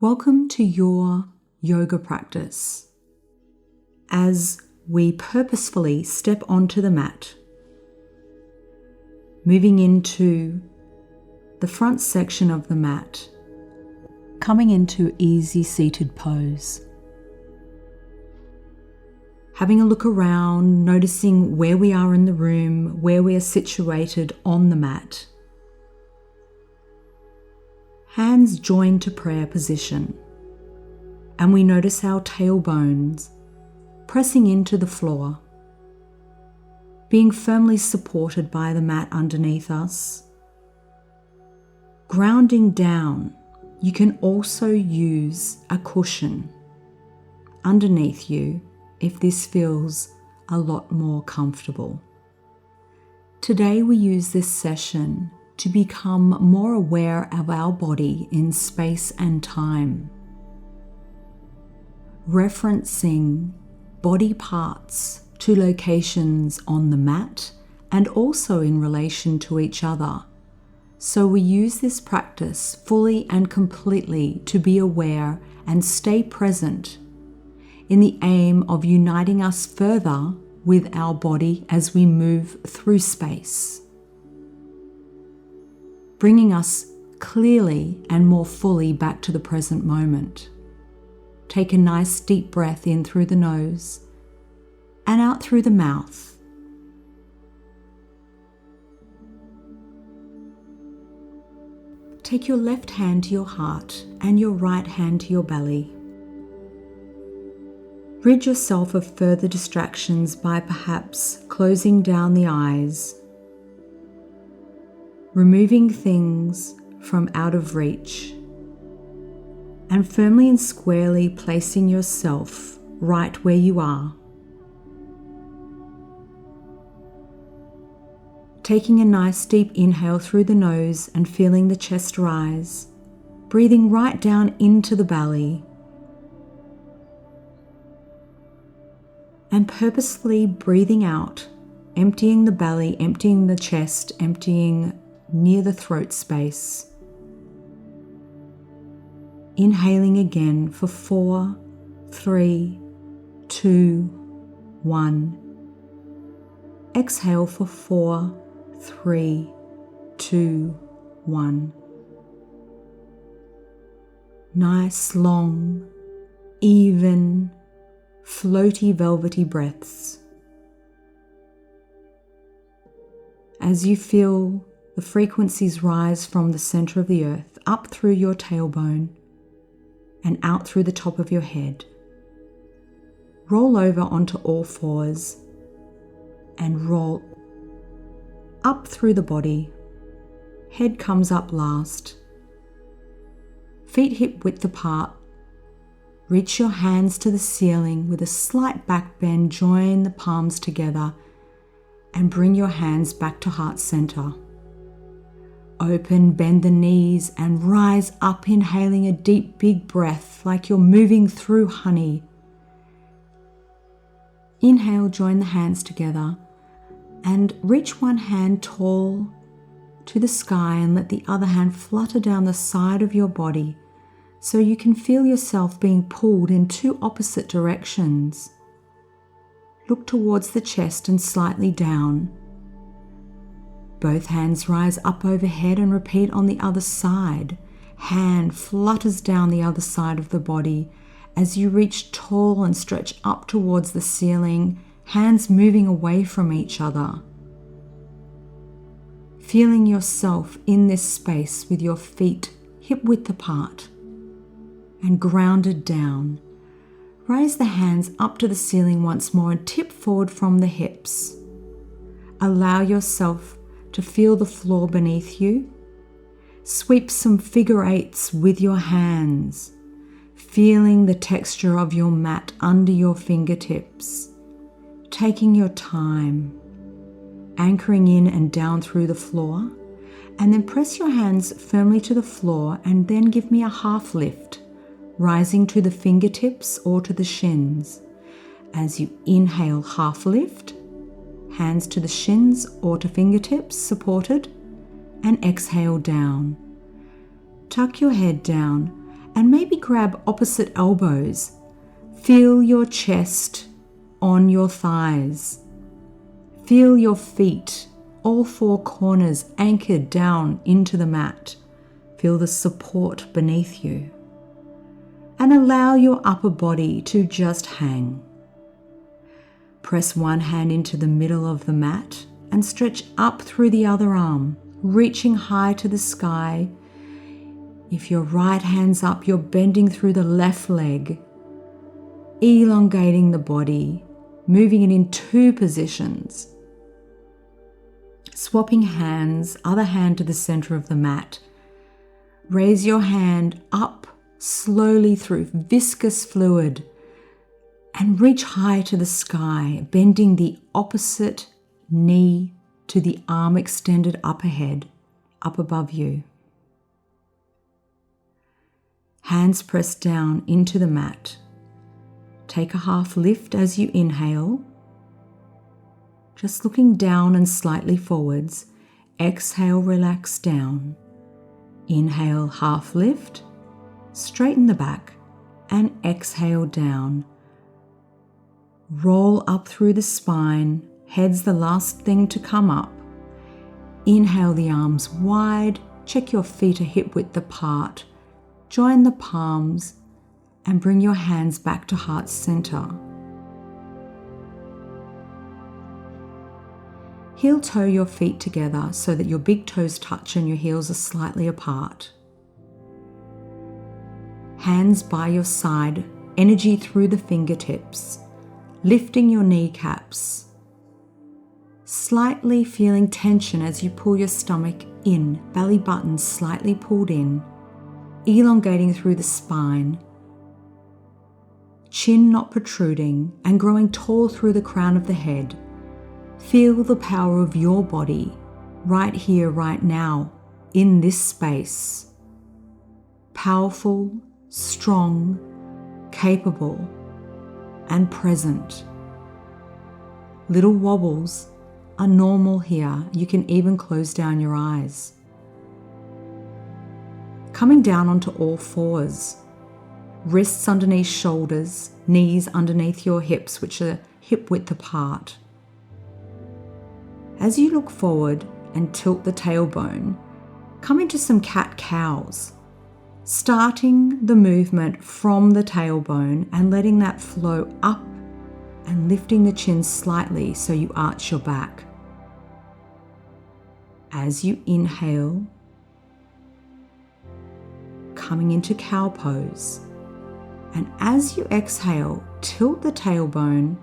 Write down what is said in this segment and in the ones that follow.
Welcome to your yoga practice. As we purposefully step onto the mat, moving into the front section of the mat, coming into easy seated pose. Having a look around, noticing where we are in the room, where we are situated on the mat. Hands joined to prayer position, and we notice our tailbones pressing into the floor, being firmly supported by the mat underneath us. Grounding down, you can also use a cushion underneath you if this feels a lot more comfortable. Today we use this session to become more aware of our body in space and time, referencing body parts to locations on the mat and also in relation to each other. So we use this practice fully and completely to be aware and stay present in the aim of uniting us further with our body as we move through space, bringing us clearly and more fully back to the present moment. Take a nice deep breath in through the nose and out through the mouth. Take your left hand to your heart and your right hand to your belly. Rid yourself of further distractions by perhaps closing down the eyes, removing things from out of reach, and firmly and squarely placing yourself right where you are. Taking a nice deep inhale through the nose and feeling the chest rise, breathing right down into the belly, and purposefully breathing out, emptying the belly, emptying the chest, emptying near the throat space. Inhaling again for 4, 3, 2, 1. Exhale for 4, 3, 2, 1. Nice, long, even, floaty, velvety breaths. As you feel the frequencies rise from the center of the earth up through your tailbone and out through the top of your head. Roll over onto all fours and roll up through the body. Head comes up last. Feet hip width apart. Reach your hands to the ceiling with a slight back bend. Join the palms together and bring your hands back to heart center. Open, bend the knees and rise up, inhaling a deep, big breath like you're moving through honey. Inhale, join the hands together and reach one hand tall to the sky and let the other hand flutter down the side of your body so you can feel yourself being pulled in two opposite directions. Look towards the chest and slightly down. Both hands rise up overhead and repeat on the other side. Hand flutters down the other side of the body as you reach tall and stretch up towards the ceiling, hands moving away from each other. Feeling yourself in this space with your feet hip width apart and grounded down. Raise the hands up to the ceiling once more and tip forward from the hips. Allow yourself to feel the floor beneath you. Sweep some figure eights with your hands, feeling the texture of your mat under your fingertips. Taking your time, anchoring in and down through the floor, and then press your hands firmly to the floor and then give me a half lift, rising to the fingertips or to the shins. As you inhale, half lift, hands to the shins or to fingertips supported, and exhale down. Tuck your head down And maybe grab opposite elbows. Feel your chest on your thighs. Feel your feet, all four corners anchored down into the mat. Feel the support beneath you. And allow your upper body to just hang. Press one hand into the middle of the mat and stretch up through the other arm, reaching high to the sky. If your right hand's up, you're bending through the left leg, elongating the body, moving it in two positions. Swapping hands, other hand to the center of the mat. Raise your hand up slowly through viscous fluid and reach high to the sky, bending the opposite knee to the arm extended up ahead, up above you. Hands pressed down into the mat. Take a half lift as you inhale, just looking down and slightly forwards. Exhale, relax down. Inhale, half lift, straighten the back, and exhale down. Roll up through the spine, head's the last thing to come up. Inhale the arms wide, check your feet are hip width apart. Join the palms and bring your hands back to heart center. Heel toe your feet together so that your big toes touch and your heels are slightly apart. Hands by your side, energy through the fingertips, lifting your kneecaps. Slightly feeling tension as you pull your stomach in, belly button slightly pulled in, elongating through the spine. Chin not protruding and growing tall through the crown of the head. Feel the power of your body right here, right now, in this space. Powerful, strong, capable, and present. Little wobbles are normal here. You can even close down your eyes. Coming down onto all fours. Wrists underneath shoulders, knees underneath your hips, which are hip width apart. As you look forward and tilt the tailbone, come into some cat-cows, starting the movement from the tailbone and letting that flow up and lifting the chin slightly so you arch your back. As you inhale, coming into cow pose, and as you exhale, tilt the tailbone,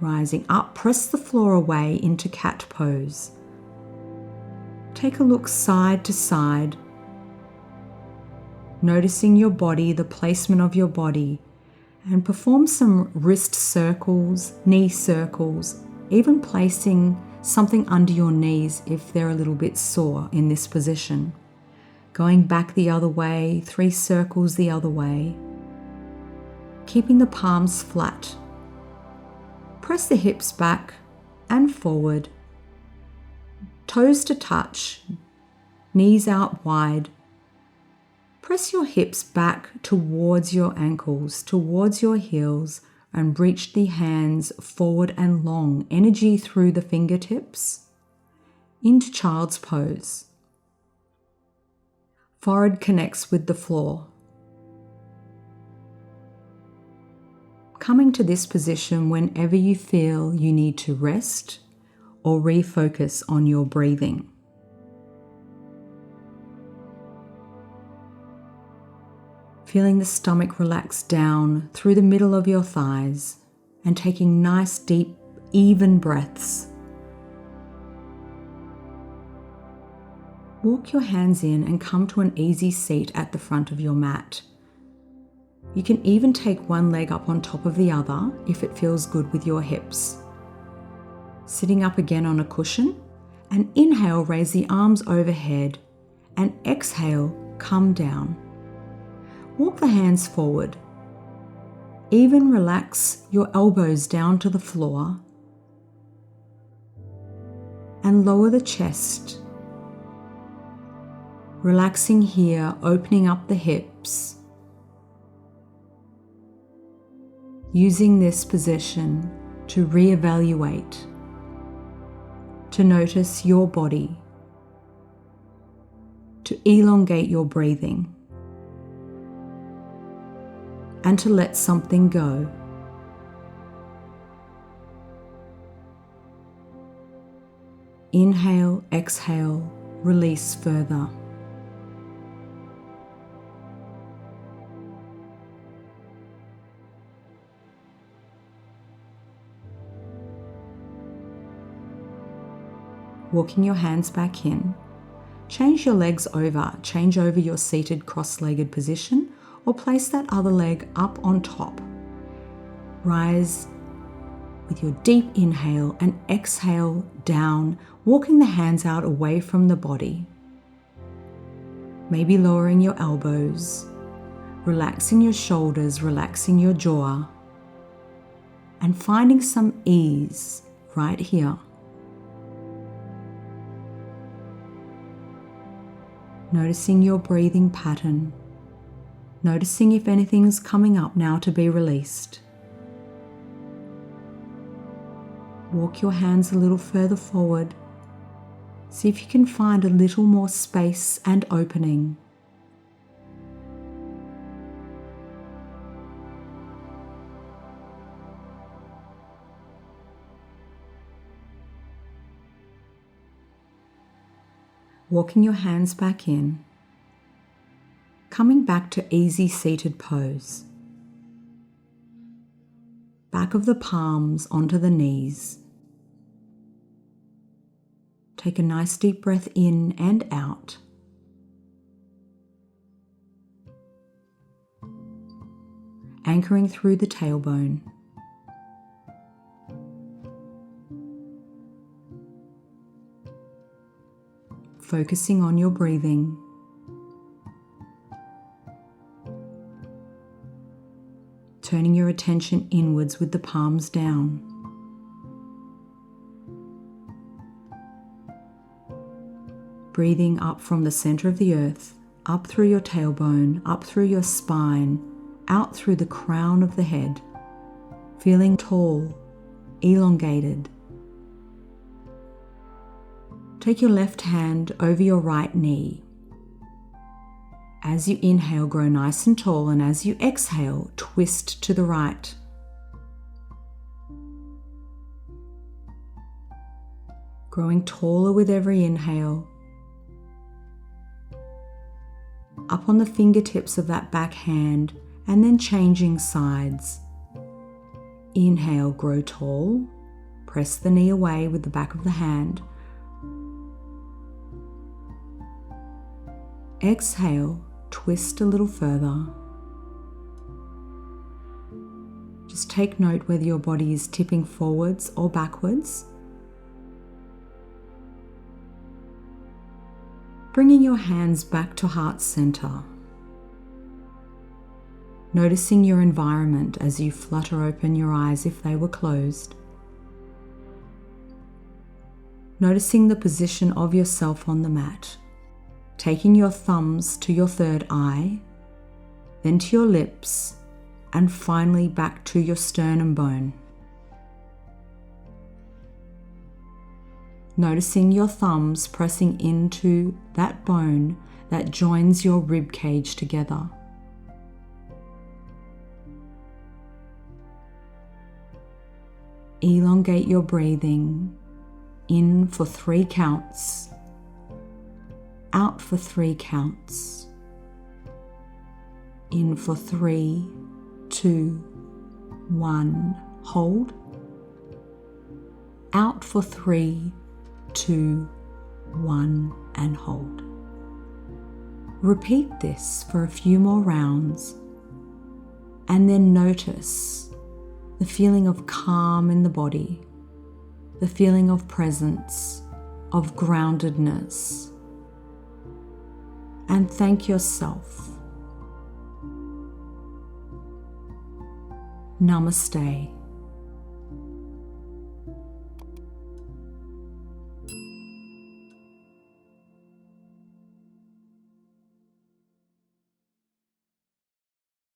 rising up, press the floor away into cat pose. Take a look side to side, noticing your body, the placement of your body, and perform some wrist circles, knee circles, even placing something under your knees if they're a little bit sore in this position. Going back the other way, 3 circles the other way. Keeping the palms flat. Press the hips back and forward. Toes to touch, knees out wide. Press your hips back towards your ankles, towards your heels, and reach the hands forward and long. Energy through the fingertips into child's pose. Forehead connects with the floor. Coming to this position whenever you feel you need to rest or refocus on your breathing. Feeling the stomach relax down through the middle of your thighs and taking nice, deep, even breaths. Walk your hands in and come to an easy seat at the front of your mat. You can even take one leg up on top of the other if it feels good with your hips. Sitting up again on a cushion, and inhale, raise the arms overhead, and exhale, come down. Walk the hands forward. Even relax your elbows down to the floor, and lower the chest. Relaxing here, opening up the hips. using this position to reevaluate, to notice your body, to elongate your breathing, and to let something go. Inhale, exhale, release further. Walking your hands back in, change your legs over, change over your seated cross-legged position, or place that other leg up on top. Rise with your deep inhale and exhale down, walking the hands out away from the body. Maybe lowering your elbows, relaxing your shoulders, relaxing your jaw, and finding some ease right here. Noticing your breathing pattern, noticing if anything's coming up now to be released. Walk your hands a little further forward. See if you can find a little more space and opening. Walking your hands back in, coming back to easy seated pose. Back of the palms onto the knees. Take a nice deep breath in and out. Anchoring through the tailbone. Focusing on your breathing. Turning your attention inwards with the palms down. Breathing up from the center of the earth, up through your tailbone, up through your spine, out through the crown of the head. Feeling tall, elongated. Take your left hand over your right knee. As you inhale, grow nice and tall, and as you exhale, twist to the right. Growing taller with every inhale. Up on the fingertips of that back hand, and then changing sides. Inhale, grow tall. Press the knee away with the back of the hand. Exhale, twist a little further. Just take note whether your body is tipping forwards or backwards. Bringing your hands back to heart center. Noticing your environment as you flutter open your eyes if they were closed. Noticing the position of yourself on the mat. Taking your thumbs to your third eye, then to your lips, and finally back to your sternum bone. Noticing your thumbs pressing into that bone that joins your rib cage together. Elongate your breathing, in for 3 counts. Out for 3 counts. In for 3, 2, 1. Hold. Out for 3, 2, 1, and hold. Repeat this for a few more rounds, and then notice the feeling of calm in the body, the feeling of presence, of groundedness. And thank yourself. Namaste.